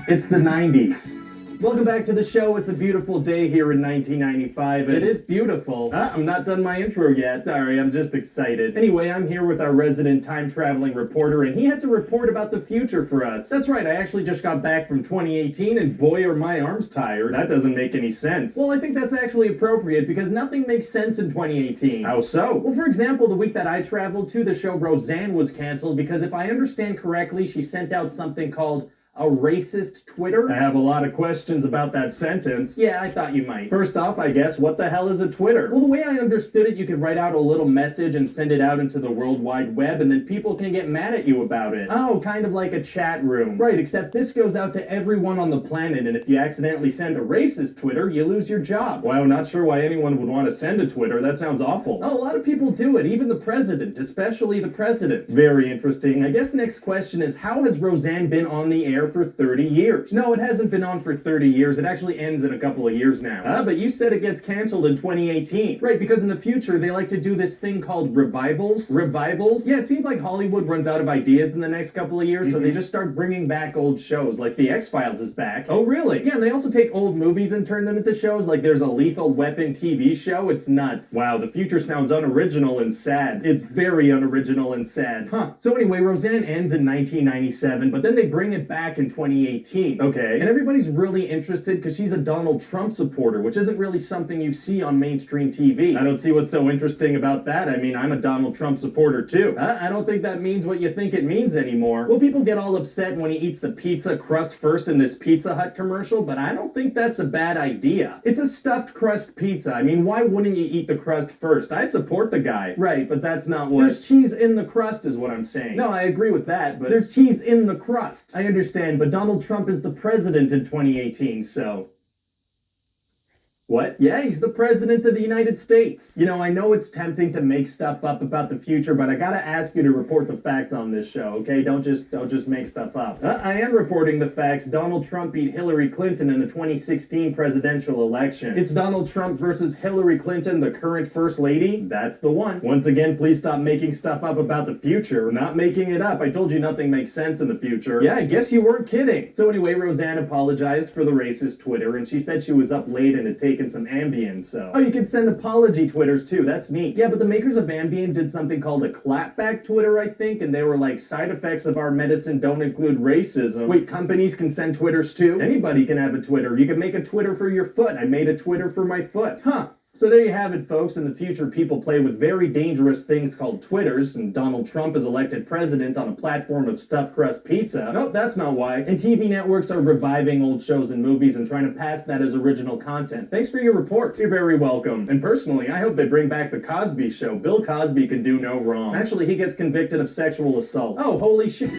It's the 90s. Welcome back to the show. It's a beautiful day here in 1995. It is beautiful. I'm not done my intro yet. Sorry, I'm just excited. Anyway, I'm here with our resident time-traveling reporter, and he had to report about the future for us. That's right, I actually just got back from 2018, and boy are my arms tired. That doesn't make any sense. Well, I think that's actually appropriate, because nothing makes sense in 2018. How so? Well, for example, the week that I traveled to, the show Roseanne was canceled, because if I understand correctly, she sent out something called a racist Twitter? I have a lot of questions about that sentence. Yeah, I thought you might. First off, I guess, what the hell is a Twitter? Well, the way I understood it, you could write out a little message and send it out into the World Wide Web, and then people can get mad at you about it. Oh, kind of like a chat room. Right, except this goes out to everyone on the planet, and if you accidentally send a racist Twitter, you lose your job. Wow, not sure why anyone would want to send a Twitter. That sounds awful. Oh, a lot of people do it, even the president, especially the president. Very interesting. I guess next question is, how has Roseanne been on the air for 30 years? No, it hasn't been on for 30 years. It actually ends in a couple of years now. But you said it gets canceled in 2018. Right, because in the future, they like to do this thing called revivals. Revivals? Yeah, it seems like Hollywood runs out of ideas in the next couple of years, so they just start bringing back old shows, like The X-Files is back. Oh, really? Yeah, and they also take old movies and turn them into shows, like there's a Lethal Weapon TV show. It's nuts. Wow, the future sounds unoriginal and sad. It's very unoriginal and sad. So anyway, Roseanne ends in 1997, but then they bring it back in 2018. Okay. And everybody's really interested because she's a Donald Trump supporter, which isn't really something you see on mainstream TV. I don't see what's so interesting about that. I mean, I'm a Donald Trump supporter too. I don't think that means what you think it means anymore. Well, people get all upset when he eats the pizza crust first in this Pizza Hut commercial, but I don't think that's a bad idea. It's a stuffed crust pizza. I mean, why wouldn't you eat the crust first? I support the guy. Right, but that's not what... There's cheese in the crust is what I'm saying. No, I agree with that, but there's cheese in the crust. I understand, but Donald Trump is the president in 2018, so... What? Yeah, he's the president of the United States. You know, I know it's tempting to make stuff up about the future, but I gotta ask you to report the facts on this show, okay? Don't just make stuff up. I am reporting the facts. Donald Trump beat Hillary Clinton in the 2016 presidential election. It's Donald Trump versus Hillary Clinton, the current first lady. That's the one. Once again, please stop making stuff up about the future. We're not making it up. I told you nothing makes sense in the future. Yeah, I guess you weren't kidding. So anyway, Roseanne apologized for the racist Twitter, and she said she was up late and had taken some Ambien, so... Oh, you can send apology Twitters too, that's neat. Yeah, but the makers of Ambien did something called a clapback Twitter, I think, and they were like, side effects of our medicine don't include racism. Wait, companies can send Twitters too? Anybody can have a Twitter. You can make a Twitter for your foot. I made a Twitter for my foot. So there you have it, folks. In the future, people play with very dangerous things called Twitters, and Donald Trump is elected president on a platform of stuffed crust pizza. Nope, that's not why. And TV networks are reviving old shows and movies and trying to pass that as original content. Thanks for your report. You're very welcome. And personally, I hope they bring back The Cosby Show. Bill Cosby can do no wrong. Actually, he gets convicted of sexual assault. Oh, holy shit.